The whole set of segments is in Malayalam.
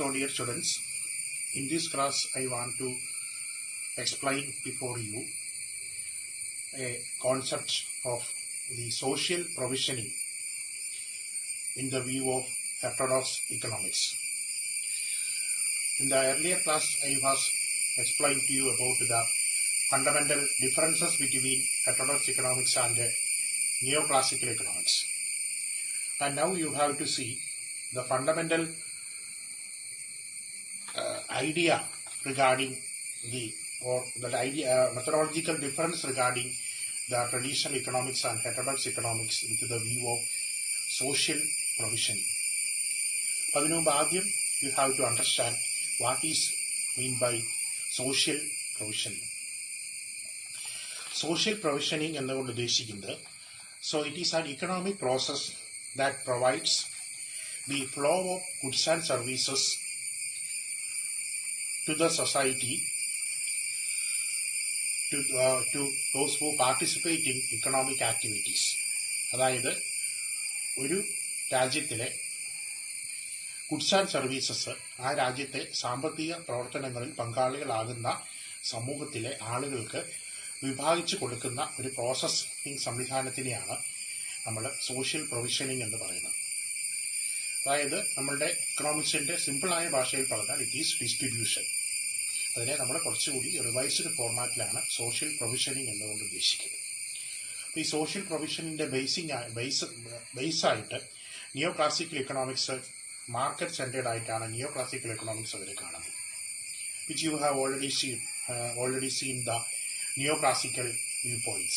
So dear students, in this class I want to explain before you a concept of the social provisioning in the view of heterodox economics. In the earlier class I was explained to you about the fundamental differences between heterodox economics and neoclassical economics. And now you have to see the fundamental idea regarding the methodological difference regarding the traditional economics and heterodox economics with the view of social provisioning. You have to understand what is meant by social provisioning. Social provisioning ennukondu uddeshikunnu, so it is an economic process that provides the flow of goods and services to the society, to those who participate in economic activities. അതായത് ഒരു രാജ്യത്തിലെ ഗുഡ്സ് ആൻഡ് സർവീസസ് ആ രാജ്യത്തെ സാമ്പത്തിക പ്രവർത്തനങ്ങളിൽ പങ്കാളികളാകുന്ന സമൂഹത്തിലെ ആളുകൾക്ക് വിഭാഗിച്ചു കൊടുക്കുന്ന ഒരു പ്രോസസ്സിംഗ് സംവിധാനത്തിനെയാണ് നമ്മൾ സോഷ്യൽ പ്രൊവിഷനിങ് എന്ന് പറയുന്നത്. അതായത് നമ്മളുടെ എക്കണോമിക്സിന്റെ സിമ്പിളായ ഭാഷയിൽ പറഞ്ഞാൽ ഇറ്റ് ഈസ് ഡിസ്ട്രിബ്യൂഷൻ. അതിനെ നമ്മൾ കുറച്ചുകൂടി റിവൈസ്ഡ് ഫോർമാറ്റിലാണ് സോഷ്യൽ പ്രൊവിഷനിങ് എന്നുകൊണ്ട് ഉദ്ദേശിക്കുന്നത്. ഈ സോഷ്യൽ പ്രൊവിഷനിന്റെ ബേസായിട്ട് neo classical economics market centred ആയിട്ടാണ് നിയോ ക്ലാസിക്കൽ എക്കണോമിക്സ് അവർ കാണുന്നത്. Which you have already seen the neoclassical viewpoints.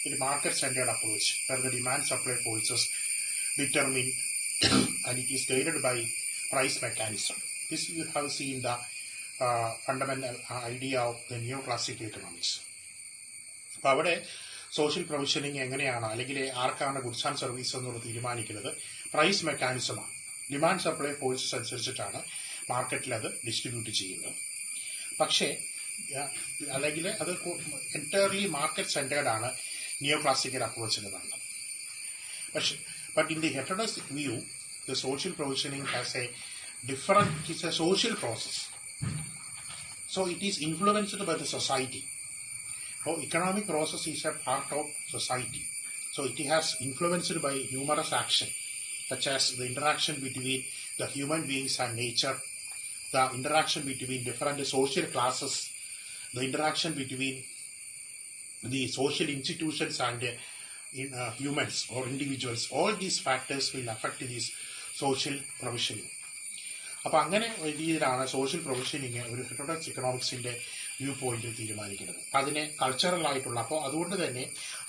In market-centered approach, where the demand-supply forces determine and it is guided by price mechanism. This you have seen the fundamental idea of the neoclassical economics. അപ്പോൾ അവിടെ സോഷ്യൽ പ്രൊവിഷനിങ് എങ്ങനെയാണ്, അല്ലെങ്കിൽ ആർക്കാണ് ഗുഡ്സ് ആൻഡ് സർവീസ് എന്നുള്ളത് തീരുമാനിക്കുന്നത് പ്രൈസ് മെക്കാനിസമാണ്. ഡിമാൻഡ് സപ്ലൈ ഫോഴ്സസ് അനുസരിച്ചിട്ടാണ് മാർക്കറ്റിൽ അത് ഡിസ്ട്രിബ്യൂട്ട് ചെയ്യുന്നത്. പക്ഷേ അല്ലെങ്കിൽ അത് എൻറ്റയർലി മാർക്കറ്റ് സെന്റേർഡ് ആണ് നിയോ ക്ലാസിക്കൽ അപ്രോച്ച് എന്ന് പറയുന്നത്. പക്ഷേ but in the heterodox view the social provisioning has a different, it is a social process. So it is influenced by the society. So economic process is a part of society. So it has influenced by numerous action, such as the interaction between the human beings and nature, the interaction between different social classes, the interaction between the social institutions and humans or individuals. All these factors will affect this social provisioning. അപ്പോൾ അങ്ങനെ രീതിയിലാണ് സോഷ്യൽ പ്രൊവിഷനിങ് ഒരു ഹെറ്ററോഡോക്സ് ഇക്കണോമിക്സിന്റെ വ്യൂ പോയിന്റിൽ തീരുമാനിക്കുന്നത്. അതിനെ കൾച്ചറൽ ആയിട്ടുള്ള, അപ്പോൾ അതുകൊണ്ട് തന്നെ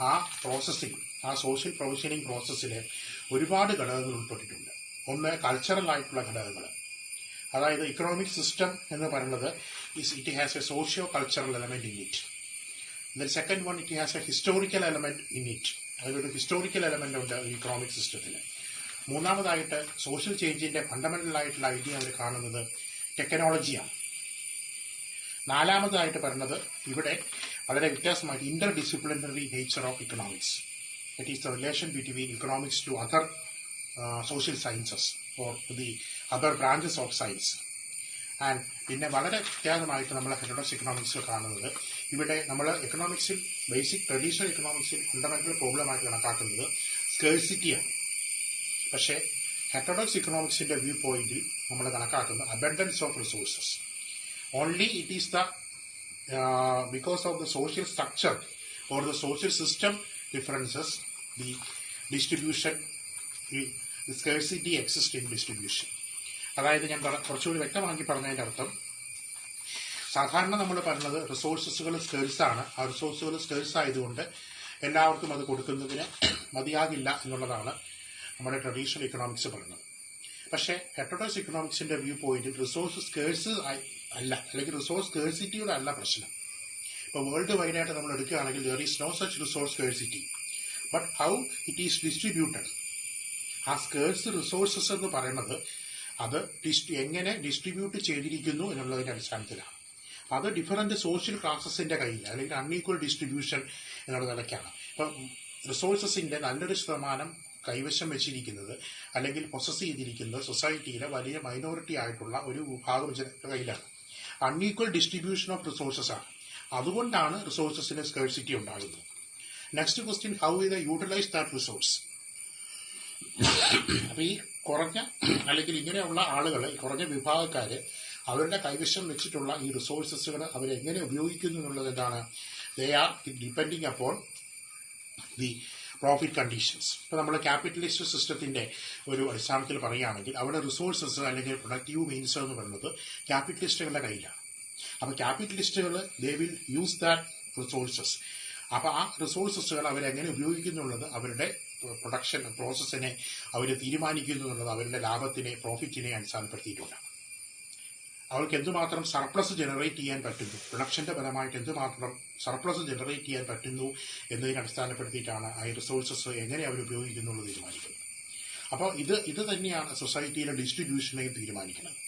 ആ പ്രോസസ്സിംഗ്, ആ സോഷ്യൽ പ്രൊവിഷനിങ് പ്രോസസ്സിൽ ഒരുപാട് ഘടകങ്ങൾ ഉൾപ്പെട്ടിട്ടുണ്ട്. ഒന്ന് കൾച്ചറൽ ആയിട്ടുള്ള ഘടകങ്ങൾ, അതായത് ഇക്കണോമിക് സിസ്റ്റം എന്ന് പറയുന്നത് it has a socio cultural element in it. Then second one, it has a historical element in it. അതിലൊരു ഹിസ്റ്റോറിക്കൽ എലമെന്റ് ഉണ്ട് ഇക്കണോമിക് സിസ്റ്റത്തിൽ. മൂന്നാമതായിട്ട് സോഷ്യൽ ചേഞ്ചിന്റെ ഫണ്ടമെന്റൽ ആയിട്ടുള്ള ഐഡിയ അവർ കാണുന്നത് ടെക്നോളജിയാണ്. നാലാമതായിട്ട് പറയുന്നത് ഇവിടെ വളരെ വ്യത്യാസമായിട്ട് inter disciplinary nature of economics. It is the relation between economics to other social sciences or the other branches of science. And പിന്നെ വളരെ വ്യത്യാസമായിട്ട് നമ്മൾ ഹെറ്ററോഡോക്സ് ഇക്കണോമിക്സിൽ കാണുന്നത്, ഇവിടെ നമ്മൾ എക്കണോമിക്സിൽ ബേസിക് ട്രഡീഷണൽ എക്കണോമിക്സിൽ ഫണ്ടമെന്റൽ പ്രോബ്ലമായിട്ട് കണക്കാക്കുന്നത് സ്കേഴ്സിറ്റിയാണ്. പക്ഷേ ഹെറ്ററോഡോക്സ് ഇക്കണോമിക്സിന്റെ വ്യൂ പോയിന്റിൽ നമ്മൾ കണക്കാക്കുന്നത് abundance of resources. Only it is the because of the social structure or the social system differences the distribution, the scarcity exist in distribution. അതായത് ഞാൻ കുറച്ചുകൂടി വ്യക്തമാക്കി പറഞ്ഞതിൻ്റെ അർത്ഥം, സാധാരണ നമ്മൾ പറയുന്നത് റിസോഴ്സസുകൾ സ്കേഴ്സാണ്. ആ റിസോഴ്സുകൾ സ്കേഴ്സ് ആയതുകൊണ്ട് എല്ലാവർക്കും അത് കൊടുക്കുന്നതിന് മതിയാകില്ല എന്നുള്ളതാണ് നമ്മുടെ ട്രഡീഷണൽ ഇക്കണോമിക്സ് പറയുന്നത്. പക്ഷേ ഹെറ്ററോഡോക്സ് ഇക്കണോമിക്സിന്റെ വ്യൂ പോയിന്റിൽ റിസോഴ്സ് സ്കേഴ്സ് അല്ല, അല്ലെങ്കിൽ റിസോഴ്സ് സ്കേഴ്സിറ്റിയുടെ അല്ല പ്രശ്നം. ഇപ്പോൾ വേൾഡ് വൈഡായിട്ട് നമ്മൾ എടുക്കുകയാണെങ്കിൽ there is no such resource scarcity, but how it is distributed. ആ സ്കേഴ്സ് റിസോഴ്സസ് എന്ന് പറയുന്നത് അത് എങ്ങനെ ഡിസ്ട്രിബ്യൂട്ട് ചെയ്തിരിക്കുന്നു എന്നുള്ളതിന്റെ അടിസ്ഥാനത്തിലാണ്. അത് ഡിഫറൻറ്റ് സോഷ്യൽ ക്ലാസസിന്റെ കയ്യിൽ, അല്ലെങ്കിൽ അൺഈക്വൽ ഡിസ്ട്രിബ്യൂഷൻ എന്നുള്ള നിലയ്ക്കാണ്. ഇപ്പം റിസോഴ്സസിന്റെ നല്ലൊരു ശതമാനം കൈവശം വെച്ചിരിക്കുന്നത് അല്ലെങ്കിൽ പൊസസ് ചെയ്തിരിക്കുന്നത് സൊസൈറ്റിയിലെ വലിയ മൈനോറിറ്റി ആയിട്ടുള്ള ഒരു വിഭാഗം ജനങ്ങളുടെ കയ്യിലാണ്. അൺഈക്വൽ ഡിസ്ട്രിബ്യൂഷൻ ഓഫ് റിസോഴ്സസ് ആണ്. അതുകൊണ്ടാണ് റിസോഴ്സസിന് സ്കേഴ്സിറ്റി ഉണ്ടാകുന്നത്. നെക്സ്റ്റ് ക്വസ്റ്റ്യൻ, ഹൗ ഇത് യൂട്ടിലൈസ് ദാറ്റ് റിസോഴ്സ്. അപ്പൊ ഈ കുറഞ്ഞ അല്ലെങ്കിൽ ഇങ്ങനെയുള്ള ആളുകൾ, കുറഞ്ഞ വിഭാഗക്കാര് അവരുടെ കൈവശം വെച്ചിട്ടുള്ള ഈ റിസോഴ്സസുകൾ അവരെങ്ങനെ ഉപയോഗിക്കുന്നു എന്നുള്ളത് എന്താണ്? They are depending upon the profit conditions. ഇപ്പോൾ നമ്മൾ ക്യാപിറ്റലിസ്റ്റ് സിസ്റ്റത്തിന്റെ ഒരു അടിസ്ഥാനത്തിൽ പറയുകയാണെങ്കിൽ അവിടെ റിസോഴ്സസ് അല്ലെങ്കിൽ പ്രൊഡക്റ്റീവ് മീൻസ് എന്ന് പറയുന്നത് ക്യാപിറ്റലിസ്റ്റുകളുടെ കയ്യിലാണ്. അപ്പോൾ ക്യാപിറ്റലിസ്റ്റുകൾ they will use that resources. അപ്പോൾ ആ റിസോഴ്സസുകൾ അവരെങ്ങനെ ഉപയോഗിക്കുന്നുള്ളത് അവരുടെ പ്രൊഡക്ഷൻ പ്രോസസ്സിനെ അവർ തീരുമാനിക്കുന്നു എന്നുള്ളത് അവരുടെ ലാഭത്തിനെ, പ്രോഫിറ്റിനെ അടിസ്ഥാനപ്പെടുത്തിയിട്ടുണ്ട്. അവർക്ക് എന്തുമാത്രം സർപ്ലസ് ജനറേറ്റ് ചെയ്യാൻ പറ്റുന്നു, പ്രൊഡക്ഷന്റെ പരമായിട്ട് എന്തുമാത്രം സർപ്ലസ് ജനറേറ്റ് ചെയ്യാൻ പറ്റുന്നു എന്നതിനെ അടിസ്ഥാനപ്പെടുത്തിയിട്ടാണ് ആ റിസോഴ്സസ് എങ്ങനെ അവർ ഉപയോഗിക്കുന്നുള്ളത് തീരുമാനിക്കുന്നത്. അപ്പോൾ ഇത് തന്നെയാണ് സൊസൈറ്റിയിലെ ഡിസ്ട്രിബ്യൂഷനെയും തീരുമാനിക്കുന്നത്.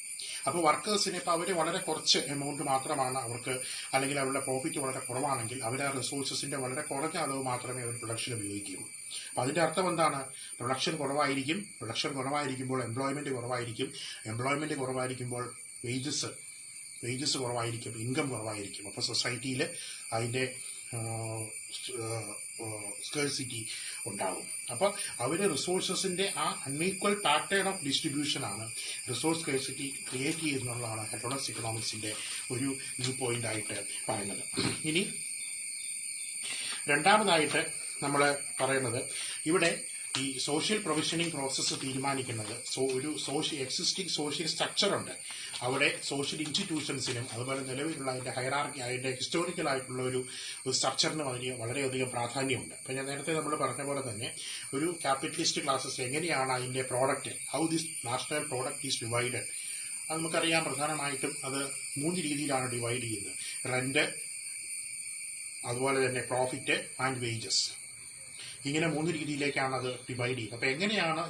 അപ്പോൾ വർക്കേഴ്സിനെ ഇപ്പോൾ അവർ വളരെ കുറച്ച് എമൗണ്ട് മാത്രമാണ് അവർക്ക്, അല്ലെങ്കിൽ അവരുടെ പ്രോഫിറ്റ് വളരെ കുറവാണെങ്കിൽ അവർ ആ റിസോഴ്സസിന്റെ വളരെ കുറഞ്ഞ അളവ് മാത്രമേ അവർ പ്രൊഡക്ഷൻ ഉപയോഗിക്കുകയുള്ളൂ. അപ്പം അതിന്റെ അർത്ഥം എന്താണ്? പ്രൊഡക്ഷൻ കുറവായിരിക്കുമ്പോൾ എംപ്ലോയ്മെന്റ് കുറവായിരിക്കുമ്പോൾ വേജസ് കുറവായിരിക്കും, ഇൻകം കുറവായിരിക്കും. അപ്പോൾ സൊസൈറ്റിയിൽ അതിന്റെ സ്കേഴ്സിറ്റി ഉണ്ടാകും. അപ്പോൾ അവര് റിസോഴ്സസിന്റെ ആ അൺഈക്വൽ പാറ്റേൺ ഓഫ് ഡിസ്ട്രിബ്യൂഷൻ ആണ് റിസോഴ്സ് സ്കേഴ്സിറ്റി ക്രിയേറ്റ് ചെയ്യുന്നതാണ് ഹെറ്ററോഡോക്സ് ഇക്കണോമിക്സിന്റെ ഒരു വ്യൂ പോയിന്റ് ആയിട്ട് പറയുന്നത്. ഇനി രണ്ടാമതായിട്ട് നമ്മൾ പറയുന്നത്, ഇവിടെ ഈ സോഷ്യൽ പ്രൊവിഷനിങ് പ്രോസസ്സ് തീരുമാനിക്കുന്നത് ഒരു എക്സിസ്റ്റിംഗ് സോഷ്യൽ സ്ട്രക്ചർ ഉണ്ട്. അവിടെ സോഷ്യൽ ഇൻസ്റ്റിറ്റ്യൂഷൻസിനും അതുപോലെ നിലവിലുള്ള അതിന്റെ ഹൈറാർക്കി, അതിന്റെ ഹിസ്റ്റോറിക്കൽ ആയിട്ടുള്ള ഒരു സ്ട്രക്ചറിന് വളരെയധികം പ്രാധാന്യമുണ്ട്. അപ്പം ഞാൻ നേരത്തെ നമ്മൾ പറഞ്ഞ പോലെ തന്നെ ഒരു ക്യാപിറ്റലിസ്റ്റ് ക്ലാസ്സസ് എങ്ങനെയാണ് അതിന്റെ product, how this national product is divided, അത് നമുക്കറിയാം. പ്രധാനമായിട്ടും അത് 3 രീതിയിലാണ് ഡിവൈഡ് ചെയ്യുന്നത്: റെന്റ്, അതുപോലെ തന്നെ പ്രോഫിറ്റ് ആൻഡ് വേജസ്. ഇങ്ങനെ 3 രീതിയിലേക്കാണ് അത് ഡിവൈഡ് ചെയ്യുന്നത്. അപ്പോൾ എങ്ങനെയാണ്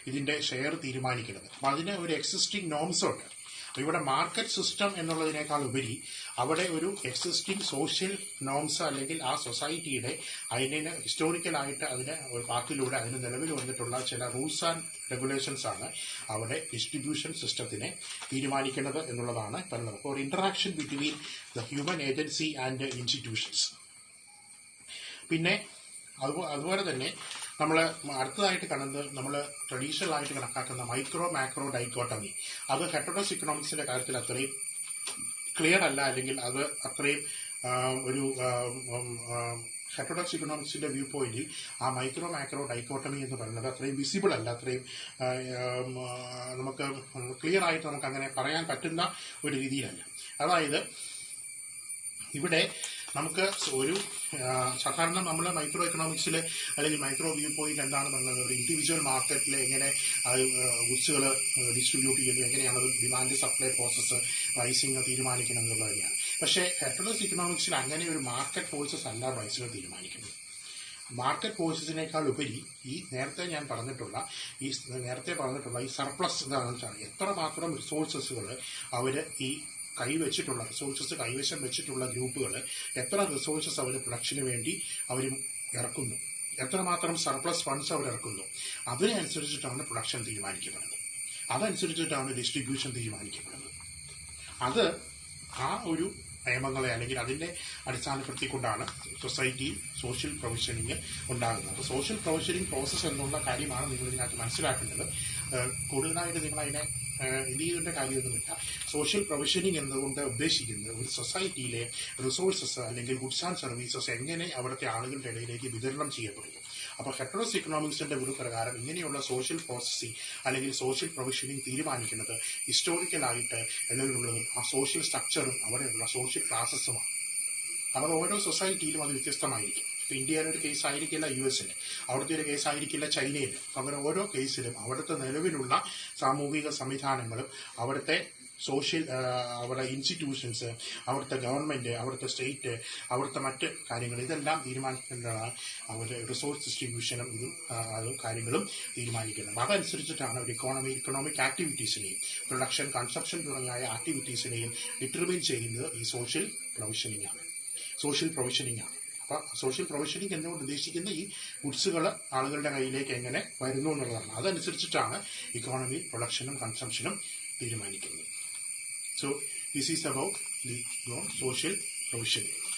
ഇതിന്റെ ഷെയർ തീരുമാനിക്കുന്നത്? അപ്പം അതിന് ഒരു എക്സിസ്റ്റിംഗ് നോംസ് ഉണ്ട്. അപ്പോൾ ഇവിടെ മാർക്കറ്റ് സിസ്റ്റം എന്നുള്ളതിനേക്കാൾ ഉപരി അവിടെ ഒരു എക്സിസ്റ്റിംഗ് സോഷ്യൽ നോംസ്, അല്ലെങ്കിൽ ആ സൊസൈറ്റിയുടെ അതിന് ഹിസ്റ്റോറിക്കലായിട്ട് അതിന് പാർട്ടിലൂടെ അതിന് നിലവിൽ വന്നിട്ടുള്ള ചില റൂൾസ് ആൻഡ് റെഗുലേഷൻസ് ആണ് അവിടെ ഡിസ്ട്രിബ്യൂഷൻ സിസ്റ്റത്തിനെ തീരുമാനിക്കുന്നത് എന്നുള്ളതാണ് പറയുന്നത്. അപ്പോൾ ഒരു interaction between the human agency and institutions. പിന്നെ അതുപോലെ തന്നെ നമ്മൾ അടുത്തതായിട്ട് കാണുന്നത്, നമ്മൾ ട്രഡീഷണൽ ആയിട്ട് കണക്കാക്കുന്ന മൈക്രോ മാക്രോ ഡൈക്കോട്ടമി. അത് ഹെറ്ററോഡോക്സ് ഇക്കണോമിക്സിന്റെ കാര്യത്തിൽ അത്രയും ക്ലിയർ അല്ല, അല്ലെങ്കിൽ അത് അത്രയും ഒരു ഹെറ്ററോഡോക്സ് ഇക്കണോമിക്സിന്റെ വ്യൂ പോയിന്റിൽ ആ മൈക്രോ മാക്രോ ഡൈക്കോട്ടമി എന്ന് പറയുന്നത് അത്രയും വിസിബിൾ അല്ല, അത്രയും നമുക്ക് ക്ലിയർ ആയിട്ട് നമുക്ക് അങ്ങനെ പറയാൻ പറ്റുന്ന ഒരു രീതിയിലല്ല. അതായത് ഇവിടെ നമുക്ക് ഒരു സാധാരണ നമ്മൾ മൈക്രോ എക്കണോമിക്സിൽ അല്ലെങ്കിൽ മൈക്രോ വ്യൂ പോയിന്റ് എന്താണ് പറയുന്നത്, ഒരു ഇൻഡിവിജ്വൽ മാർക്കറ്റിൽ എങ്ങനെ ഗുഡ്സുകൾ ഡിസ്ട്രിബ്യൂട്ട് ചെയ്യുന്നു, എങ്ങനെയാണ് ഡിമാൻഡ് സപ്ലൈ പ്രോസസ്സ്, പ്രൈസിങ് തീരുമാനിക്കണം എന്നുള്ളത് തന്നെയാണ്. പക്ഷേ ഹെറ്ററോഡോക്സ് ഇക്കണോമിക്സിൽ അങ്ങനെ ഒരു മാർക്കറ്റ് ഫോഴ്സസ് അല്ല പ്രൈസുകൾ തീരുമാനിക്കുന്നത്. മാർക്കറ്റ് ഫോഴ്സസിനേക്കാൾ ഉപരി ഈ നേരത്തെ പറഞ്ഞിട്ടുള്ള ഈ സർപ്ലസ് എന്താണെന്ന് വെച്ചാൽ എത്രമാത്രം റിസോഴ്സസുകൾ അവർ ഈ കൈവശം വെച്ചിട്ടുള്ള ഗ്രൂപ്പുകൾ എത്ര റിസോഴ്സസ് അവർ പ്രൊഡക്ഷന് വേണ്ടി അവർ ഇറക്കുന്നു, എത്രമാത്രം സർപ്ലസ് ഫണ്ട്സ് അവർ ഇറക്കുന്നു, അതിനനുസരിച്ചിട്ടാണ് പ്രൊഡക്ഷൻ തീരുമാനിക്കപ്പെടുന്നത്, അതനുസരിച്ചിട്ടാണ് ഡിസ്ട്രിബ്യൂഷൻ തീരുമാനിക്കപ്പെടുന്നത്. അത് ആ ഒരു നിയമങ്ങളെ അല്ലെങ്കിൽ അതിന്റെ അടിസ്ഥാനപ്പെടുത്തിക്കൊണ്ടാണ് സൊസൈറ്റിയിൽ സോഷ്യൽ പ്രൊവിഷനിങ് ഉണ്ടാകുന്നത്. അപ്പോൾ സോഷ്യൽ പ്രൊവിഷനിങ് പ്രോസസ്സ് എന്നുള്ള കാര്യമാണ് നിങ്ങൾ ഇതിനകത്ത് മനസ്സിലാക്കേണ്ടത്. കൂടുതലായിട്ട് നിങ്ങൾ അതിനെ ഇത് ചെയ്യേണ്ട കാര്യമൊന്നുമില്ല. സോഷ്യൽ പ്രൊവിഷനിങ് എന്നതുകൊണ്ട് ഉദ്ദേശിക്കുന്നത് ഒരു സൊസൈറ്റിയിലെ റിസോഴ്സസ് അല്ലെങ്കിൽ ഗുഡ്സ് ആൻഡ് സർവീസസ് എങ്ങനെ അവിടുത്തെ ആളുകളുടെ ഇടയിലേക്ക് വിതരണം ചെയ്യപ്പെടുന്നു. അപ്പോൾ ഹെറ്ററോഡോക്സ് ഇക്കണോമിക്സിന്റെ ഒരു പ്രകാരം ഇങ്ങനെയുള്ള സോഷ്യൽ പ്രോസസ്സിംഗ് അല്ലെങ്കിൽ സോഷ്യൽ പ്രൊവിഷനിങ് തീരുമാനിക്കുന്നത് ഹിസ്റ്റോറിക്കലായിട്ട് നിലവിലുള്ളതും ആ സോഷ്യൽ സ്ട്രക്ചറും അവിടെയുള്ള സോഷ്യൽ ക്ലാസസുമാണ്. അവർ ഓരോ സൊസൈറ്റിയിലും അത് വ്യത്യസ്തമായിരിക്കും. ഇപ്പോൾ ഇന്ത്യയിലെ ഒരു കേസ് ആയിരിക്കില്ല US-ന്, അവിടുത്തെ ഒരു കേസ് ആയിരിക്കില്ല ചൈനയിൽ. അവർ ഓരോ കേസിലും അവിടുത്തെ നിലവിലുള്ള സാമൂഹിക സംവിധാനങ്ങളും അവിടുത്തെ അവരുടെ ഇൻസ്റ്റിറ്റ്യൂഷൻസ്, അവിടുത്തെ ഗവൺമെന്റ്, അവിടുത്തെ സ്റ്റേറ്റ്, അവിടുത്തെ മറ്റ് കാര്യങ്ങൾ ഇതെല്ലാം തീരുമാനിക്കേണ്ടതാണ്. അവരുടെ റിസോഴ്സ് ഡിസ്ട്രിബ്യൂഷനും അതും കാര്യങ്ങളും തീരുമാനിക്കുന്നത്. അതനുസരിച്ചിട്ടാണ് ഒരു ഇക്കണോമിക് ആക്ടിവിറ്റീസിനെയും പ്രൊഡക്ഷൻ, കൺസപ്ഷൻ തുടങ്ങിയ ആക്ടിവിറ്റീസിനെയും ഡിറ്റർമിൻ ചെയ്യുന്നത് ഈ സോഷ്യൽ പ്രൊവിഷനിങ് ആണ്. അപ്പോൾ സോഷ്യൽ പ്രൊവിഷനിങ് എന്നുകൊണ്ട് ഉദ്ദേശിക്കുന്ന ഈ ഗുഡ്സുകൾ ആളുകളുടെ കയ്യിലേക്ക് എങ്ങനെ വരുന്നു എന്നുള്ളതാണ്. അതനുസരിച്ചിട്ടാണ് ഇക്കോണമി പ്രൊഡക്ഷനും കൺസംഷനും തീരുമാനിക്കുന്നത്. So this is about the social provisioning.